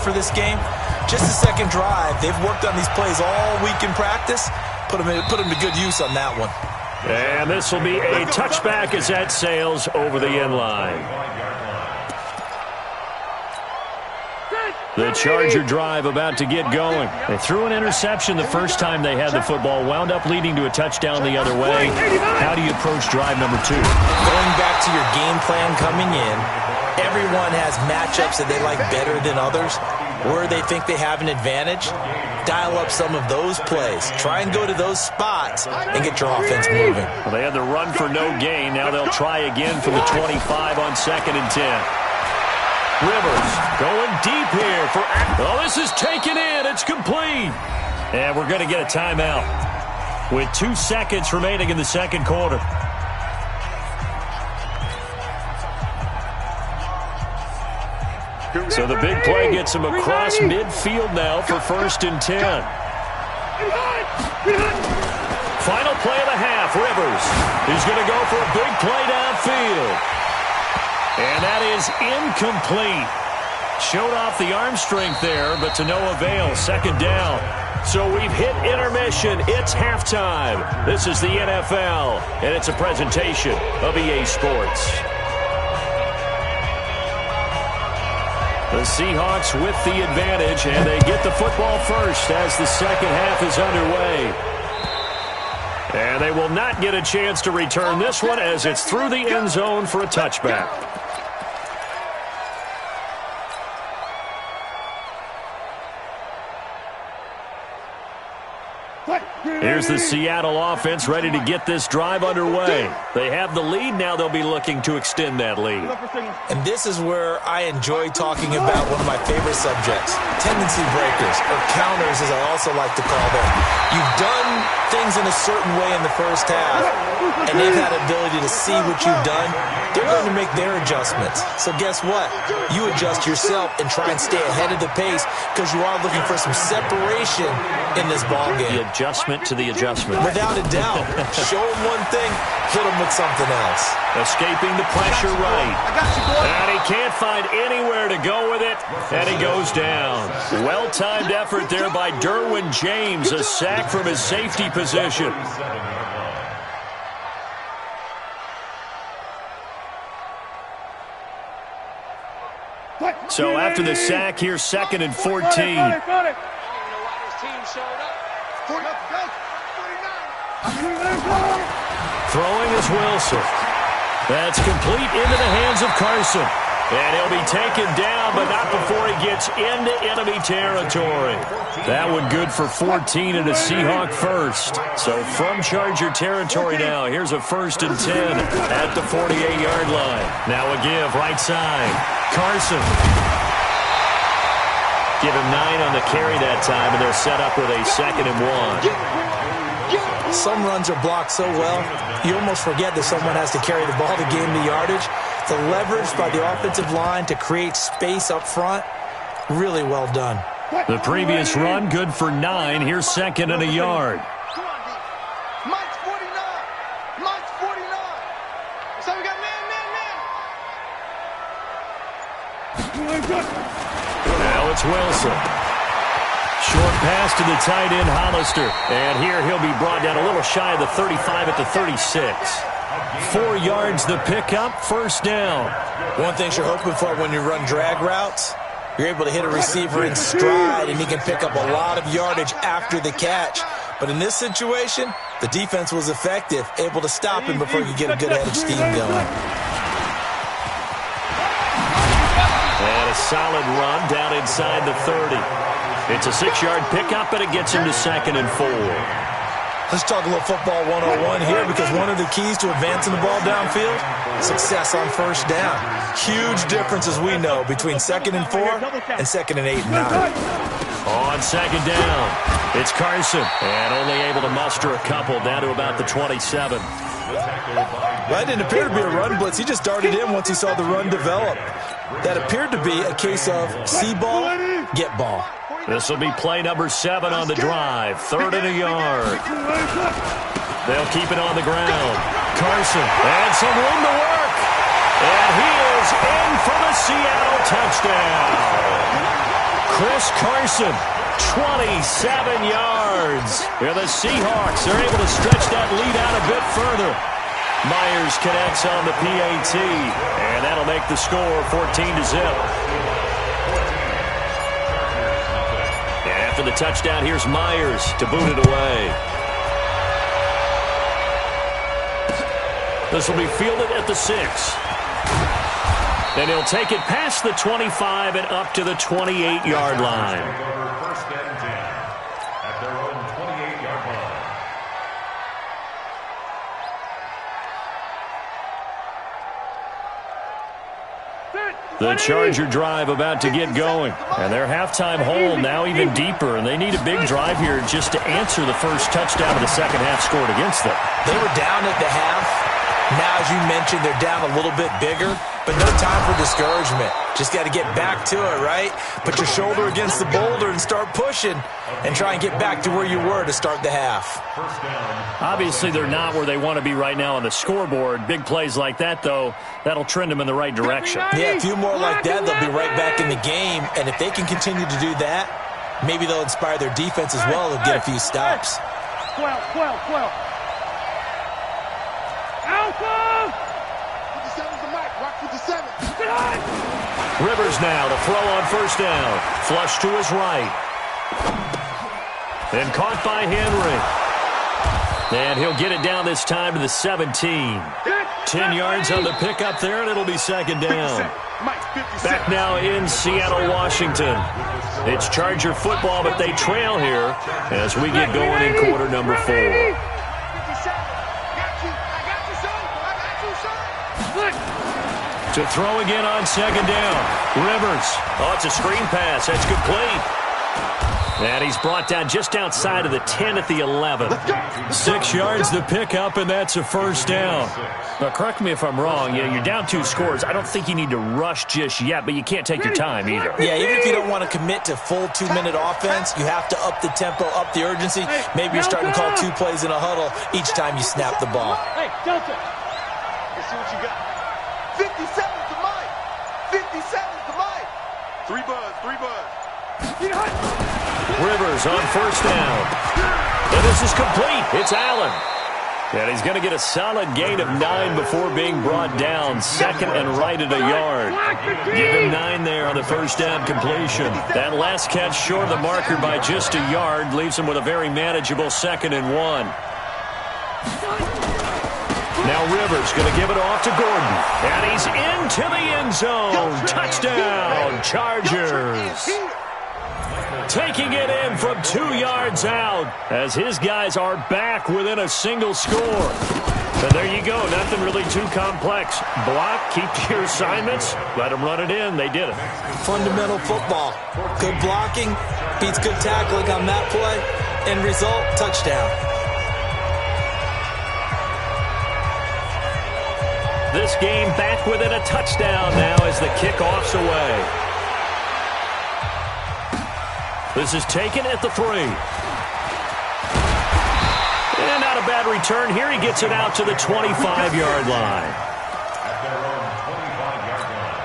for this game. Just the second drive. They've worked on these plays all week in practice. Put them to good use on that one. And this will be a touchback as that sails over the end line. The Charger drive about to get going. They threw an interception the first time they had the football, wound up leading to a touchdown the other way. How do you approach drive number 2? Going back to your game plan coming in, everyone has matchups that they like better than others, where they think they have an advantage. Dial up some of those plays. Try and go to those spots and get your offense moving. Well, they had the run for no gain. Now they'll try again from the 25 on 2nd and 10. Rivers going deep here for... Oh, this is taken in. It's complete. And we're going to get a timeout with 2 seconds remaining in the second quarter. So the big play gets him across midfield now for 1st and 10. Final play of the half. Rivers is going to go for a big play downfield. And that is incomplete. Showed off the arm strength there, but to no avail. 2nd down. So we've hit intermission. It's halftime. This is the NFL, and it's a presentation of EA Sports. The Seahawks with the advantage, and they get the football first as the second half is underway. And they will not get a chance to return this one as it's through the end zone for a touchback. Here's the Seattle offense ready to get this drive underway. They have the lead. Now they'll be looking to extend that lead. And this is where I enjoy talking about one of my favorite subjects, tendency breakers, or counters as I also like to call them. You've done things in a certain way in the first half, and they've had ability to see what you've done. They're going to make their adjustments. So guess what? You adjust yourself and try and stay ahead of the pace because you are looking for some separation in this ball game. The adjustment to the adjustment. Without a doubt. Show them one thing, hit them with something else. Escaping the pressure right. And he can't find anywhere to go with it, and he goes down. Well-timed effort there by Derwin James, a sack from his safety position. So after the sack, here's 2nd and 14. Throwing is Wilson. That's complete into the hands of Carson. And he'll be taken down, but not before he gets into enemy territory. That one good for 14 and a Seahawk first. So from Charger territory now, here's a 1st and 10 at the 48-yard line. Now a give right side. Carson. Give him 9 on the carry that time, and they're set up with a 2nd and 1. Some runs are blocked so well, you almost forget that someone has to carry the ball to gain the yardage. The leverage by the offensive line to create space up front, really well done. The previous run, good for 9. Here's 2nd and a yard. Mike's 49. Mike's 49. So we got man. Now it's Wilson. Short pass to the tight end, Hollister. And here he'll be brought down a little shy of the 35 at the 36. 4 yards the pickup, 1st down. One thing you're hoping for when you run drag routes, you're able to hit a receiver in stride, and he can pick up a lot of yardage after the catch. But in this situation, the defense was effective, able to stop him before you get a good head of steam going. And a solid run down inside the 30. It's a 6-yard pickup, and it gets him to 2nd and 4. Let's talk a little football 101 here, because one of the keys to advancing the ball downfield, success on 1st down. Huge difference, as we know, between 2nd and 4 and 2nd and 8 and 9. On 2nd down, it's Carson, and only able to muster a couple down to about the 27. That didn't appear to be a run blitz. He just darted in once he saw the run develop. That appeared to be a case of see ball, get ball. This will be play number 7 on the drive. 3rd and a yard. They'll keep it on the ground. Carson, and some room to work. And he is in for the Seattle touchdown. Chris Carson, 27 yards. Yeah, the Seahawks are able to stretch that lead out a bit further. Myers connects on the PAT, and that'll make the score 14-0. And after the touchdown, here's Myers to boot it away. This will be fielded at the 6. Then he'll take it past the 25 and up to the 28-yard line. First and 10 at their own 28-yard line. The Charger drive about to get going. And their halftime hole now even deeper. And they need a big drive here just to answer the first touchdown of the second half scored against them. They were down at the half. Now, as you mentioned, they're down a little bit bigger, but no time for discouragement. Just got to get back to it, right? Put your shoulder against the boulder and start pushing and try and get back to where you were to start the half. Obviously, they're not where they want to be right now on the scoreboard. Big plays like that, though, that'll trend them in the right direction. Yeah, a few more like that, they'll be right back in the game. And if they can continue to do that, maybe they'll inspire their defense as well and get a few stops. 12. Alpha! 57's the mic. Rock 57. Get on! Rivers now to throw on first down. Flush to his right. Then caught by Henry. And he'll get it down this time to the 17. 10 yards on the pickup there, and it'll be second down. Back now in Seattle, Washington. It's Charger football, but they trail here as we get going in quarter number 4. To throw again on second down. Rivers. Oh, it's a screen pass. That's complete. And he's brought down just outside of the 10 at the 11. 6 yards the pickup, and that's a first down. Now, correct me if I'm wrong. You're down 2 scores. I don't think you need to rush just yet, but you can't take your time either. Yeah, even if you don't want to commit to full 2-minute offense, you have to up the tempo, up the urgency. Maybe you're starting to call 2 plays in a huddle each time you snap the ball. Hey, Delta. Let's see what you got. 57's the mic. 57's the mic. 3 buzz. Rivers on first down. And this is complete. It's Allen. And he's going to get a solid gain of 9 before being brought down. Second and right at a yard. Give him 9 there on the first down completion. That last catch short of the marker by just a yard leaves him with a very manageable 2nd and 1. Now Rivers going to give it off to Gordon. And he's into the end zone. Touchdown, Chargers. Taking it in from 2 yards out as his guys are back within a single score. And there you go. Nothing really too complex. Block, keep to your assignments, let them run it in. They did it. Fundamental football. Good blocking beats good tackling on that play. End result, touchdown. This game back within a touchdown now as the kickoff's away. This is taken at the 3. And not a bad return here. He gets it out to the 25-yard line. At their own 25-yard line.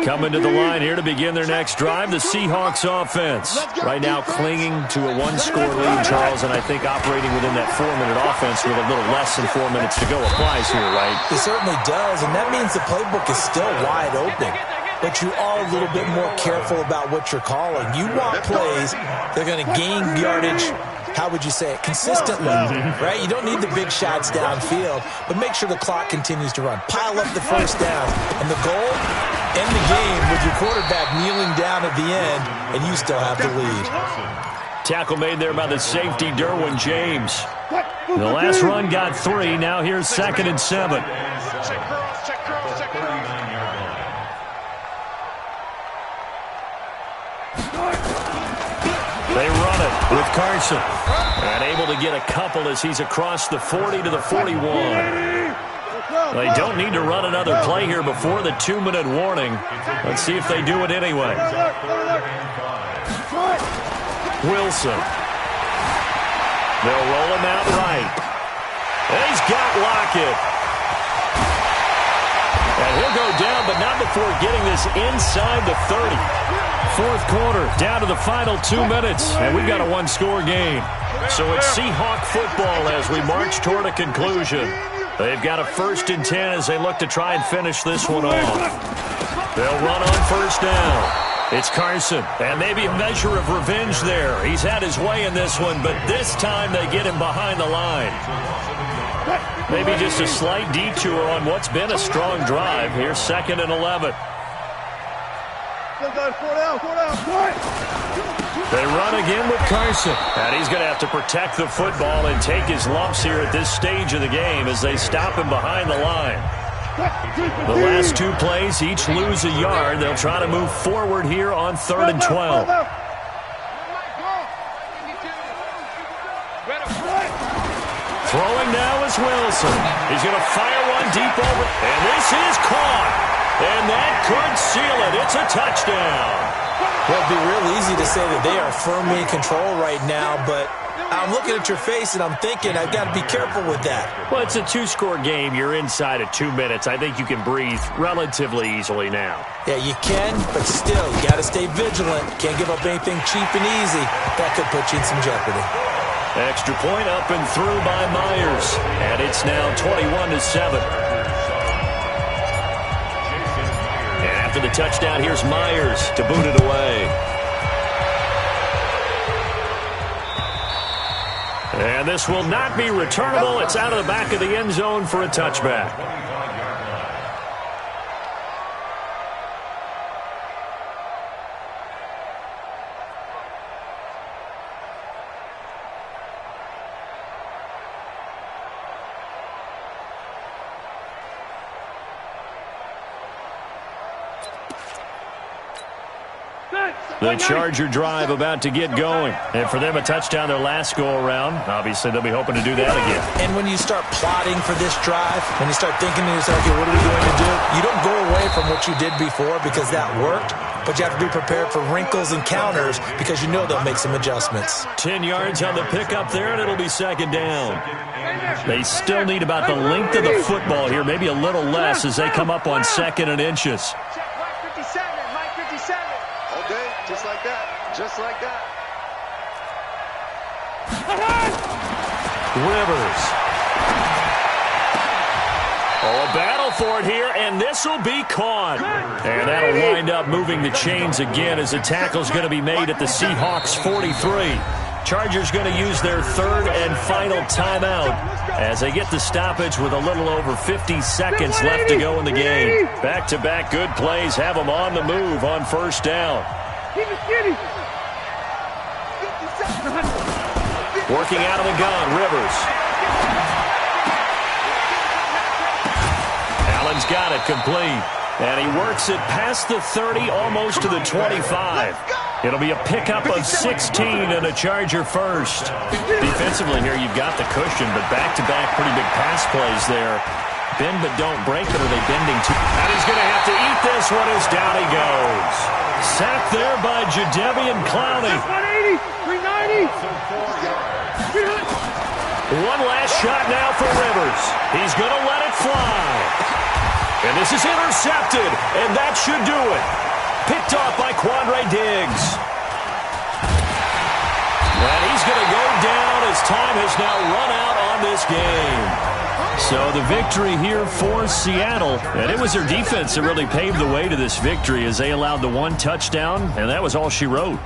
Coming to the line here to begin their next drive, the Seahawks offense. Right now clinging to a 1-score lead, Charles, and I think operating within that 4-minute offense with a little less than 4 minutes to go applies here, right? It certainly does, and that means the playbook is still wide open. But you are a little bit more careful about what you're calling. You want plays that are going to gain yardage, how would you say it, consistently, right? You don't need the big shots downfield, but make sure the clock continues to run. Pile up the first down. And the goal, end the game with your quarterback kneeling down at the end, and you still have the lead. Tackle made there by the safety, Derwin James. The last run got 3. Now here's 2nd and 7. Check cross. They run it with Carson. And able to get a couple as he's across the 40 to the 41. They don't need to run another play here before the 2-minute warning. Let's see if they do it anyway. Wilson. They'll roll him out right. got Lockett. And he'll go down, but not before getting this inside the 30. Fourth quarter, down to the final 2 minutes, and we've got a one-score game. So it's Seahawk football as we march toward a conclusion. They've got a 1st and 10 as they look to try and finish this one off. They'll run on first down. It's Carson, and maybe a measure of revenge there. He's had his way in this one, but this time they get him behind the line. Maybe just a slight detour on what's been a strong drive. Here's 2nd and 11. They run again with Carson. And he's going to have to protect the football and take his lumps here at this stage of the game as they stop him behind the line. The last 2 plays, each lose a yard. They'll try to move forward here on 3rd and 12. Throwing now is Wilson. He's going to fire one deep over. And this is caught. And that could seal it. It's a touchdown. Well, it'd be real easy to say that they are firmly in control right now, but I'm looking at your face and I'm thinking I've got to be careful with that. Well, it's a 2-score game. You're inside of 2 minutes. I think you can breathe relatively easily now. Yeah, you can, but still, you got to stay vigilant. Can't give up anything cheap and easy. That could put you in some jeopardy. Extra point up and through by Myers. And it's now 21-7. And after the touchdown, here's Myers to boot it away. And this will not be returnable. It's out of the back of the end zone for a touchback. The Charger drive about to get going. And for them, a touchdown their last go-around. Obviously, they'll be hoping to do that again. And when you start plotting for this drive, when you start thinking to yourself, okay, what are we going to do? You don't go away from what you did before because that worked, but you have to be prepared for wrinkles and counters because you know they'll make some adjustments. 10 yards on the pickup there, and it'll be 2nd down. They still need about the length of the football here, maybe a little less as they come up on 2nd and inches. Just like that. Just like that. Rivers. Oh, a battle for it here, and this will be caught. And that'll wind up moving the chains again as the tackle's going to be made at the Seahawks 43. Chargers going to use their 3rd and final timeout as they get the stoppage with a little over 50 seconds left to go in the game. Back-to-back good plays have them on the move on first down. Working out of the gun, Rivers. Allen's got it complete. And he works it past the 30, almost to the 25. It'll be a pickup of 16 and a Charger first. Defensively here, you've got the cushion, but back-to-back pretty big pass plays there. Bend but don't break, but are they bending too? And he's going to have to eat this one as down he goes. Sacked there by Jadeveon Clowney. 180, 390. One last shot now for Rivers. He's going to let it fly. And this is intercepted, and that should do it. Picked off by Quandre Diggs. And he's going to go down as time has now run out on this game. So the victory here for Seattle, and it was their defense that really paved the way to this victory as they allowed the one touchdown, and that was all she wrote.